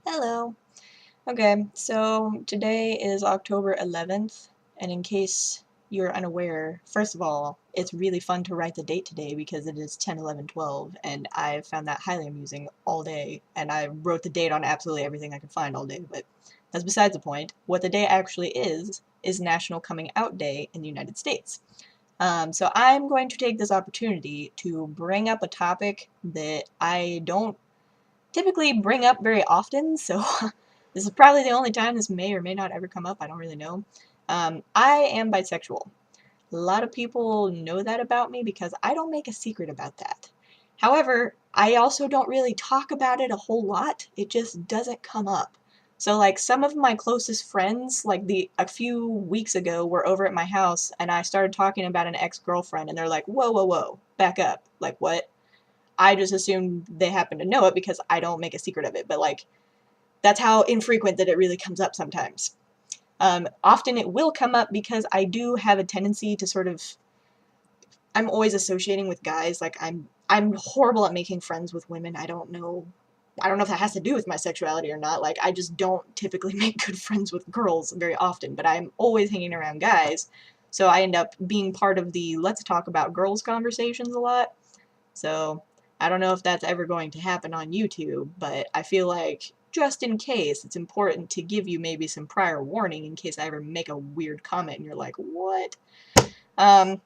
Hello. Okay, so today is October 11th, and in case you're unaware, first of all, it's really fun to write the date today because it is 10/11/12, and I found that highly amusing all day, and I wrote the date on absolutely everything I could find all day, but that's besides the point. What the day actually is National Coming Out Day in the United States. So I'm going to take this opportunity to bring up a topic that I don't typically bring up very often, so this is probably the only time this may or may not ever come up. I don't really know. I am bisexual. A lot of people know that about me because I don't make a secret about that. However, I also don't really talk about it a whole lot. It just doesn't come up. So like some of my closest friends, like a few weeks ago, were over at my house and I started talking about an ex-girlfriend and they're like, "Whoa, whoa, whoa, back up. Like what?" I just assumed they happen to know it because I don't make a secret of it, but like that's how infrequent that it really comes up sometimes. Often it will come up because I do have a tendency to sort of I'm always associating with guys. Like I'm horrible at making friends with women. I don't know if that has to do with my sexuality or not. Like I just don't typically make good friends with girls very often, but I'm always hanging around guys. So I end up being part of the let's talk about girls conversations a lot. So I don't know if that's ever going to happen on YouTube, but I feel like just in case, it's important to give you maybe some prior warning in case I ever make a weird comment and you're like, what? Um,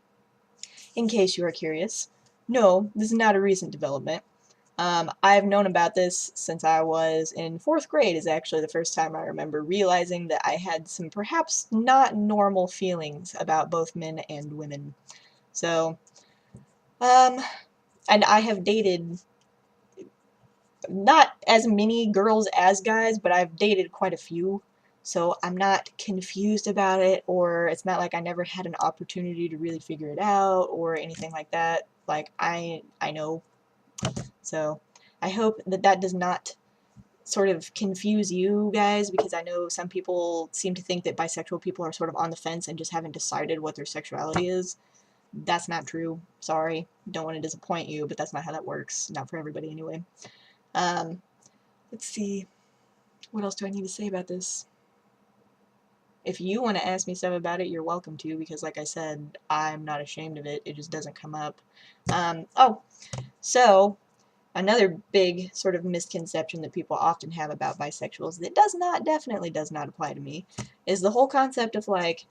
in case you are curious. No, this is not a recent development. I've known about this since I was in fourth grade is actually the first time I remember realizing that I had some perhaps not normal feelings about both men and women. So, um, and I have dated not as many girls as guys, but I've dated quite a few. So I'm not confused about it, or it's not like I never had an opportunity to really figure it out or anything like that. Like I know. So I hope that that does not sort of confuse you guys because I know some people seem to think that bisexual people are sort of on the fence and just haven't decided what their sexuality is. That's not true. Sorry. Don't want to disappoint you, but that's not how that works. Not for everybody anyway. Um, let's see. What else do I need to say about this? If you want to ask me stuff about it, you're welcome to, because like I said, I'm not ashamed of it. It just doesn't come up. Oh, so another big sort of misconception that people often have about bisexuals that definitely does not apply to me, is the whole concept of like,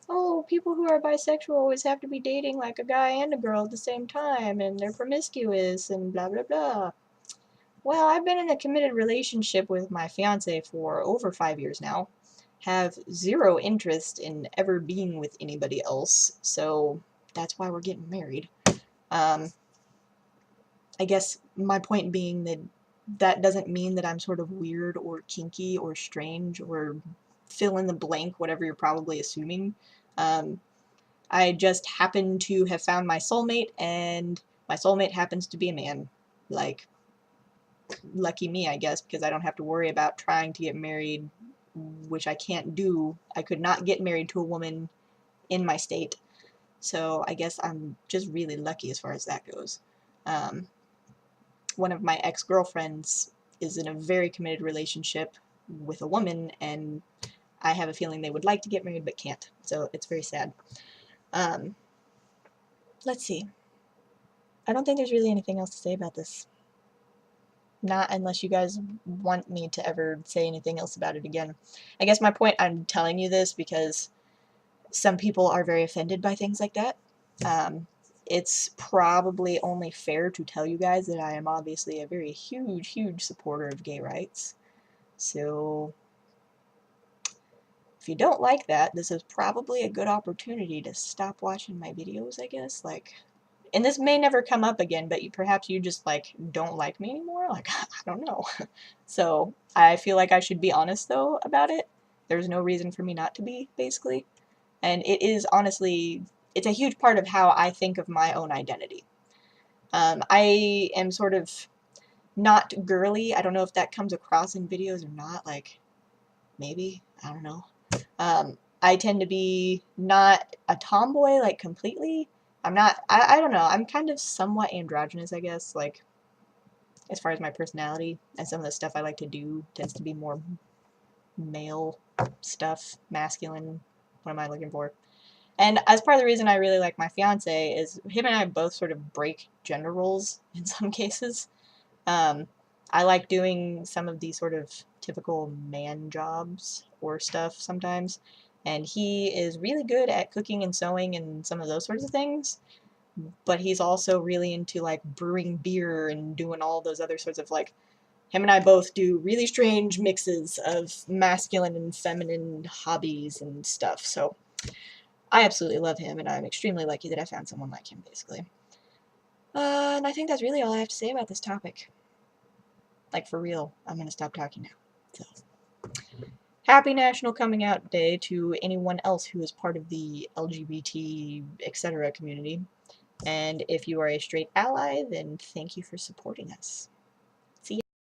oh, people who are bisexual always have to be dating like a guy and a girl at the same time, and they're promiscuous, and blah blah blah. Well, I've been in a committed relationship with my fiance for over 5 years now. Have zero interest in ever being with anybody else, so that's why we're getting married. Um, I guess my point being that that doesn't mean that I'm sort of weird or kinky or strange or fill in the blank, whatever you're probably assuming. Um, I just happen to have found my soulmate, and my soulmate happens to be a man. Like, lucky me, I guess, because I don't have to worry about trying to get married, which I can't do. I could not get married to a woman in my state. So I guess I'm just really lucky as far as that goes. Um, One of my ex-girlfriends is in a very committed relationship with a woman, and I have a feeling they would like to get married but can't. So it's very sad. Um, let's see. I don't think there's really anything else to say about this. Not unless you guys want me to ever say anything else about it again. I guess my point, I'm telling you this because some people are very offended by things like that. Um, it's probably only fair to tell you guys that I am obviously a very huge, huge supporter of gay rights. So if you don't like that, this is probably a good opportunity to stop watching my videos, I guess. Like, and this may never come up again, but perhaps you just like don't like me anymore. Like I don't know. So I feel like I should be honest though about it. There's no reason for me not to be, basically. And it is honestly, it's a huge part of how I think of my own identity. I am sort of not girly. I don't know if that comes across in videos or not. Like maybe, I don't know. I tend to be not a tomboy, like completely. I'm not, I don't know, I'm kind of somewhat androgynous, I guess. Like, as far as my personality, and some of the stuff I like to do tends to be more male stuff, masculine. What am I looking for? And as part of the reason I really like my fiance is him and I both sort of break gender roles in some cases. I like doing some of these sort of typical man jobs or stuff sometimes, and he is really good at cooking and sewing and some of those sorts of things, but he's also really into like brewing beer and doing all those other sorts of like, him and I both do really strange mixes of masculine and feminine hobbies and stuff, so I absolutely love him, and I'm extremely lucky that I found someone like him, basically. And I think that's really all I have to say about this topic. Like, for real, I'm gonna stop talking now. So, happy National Coming Out Day to anyone else who is part of the LGBT, etc. community. And if you are a straight ally, then thank you for supporting us.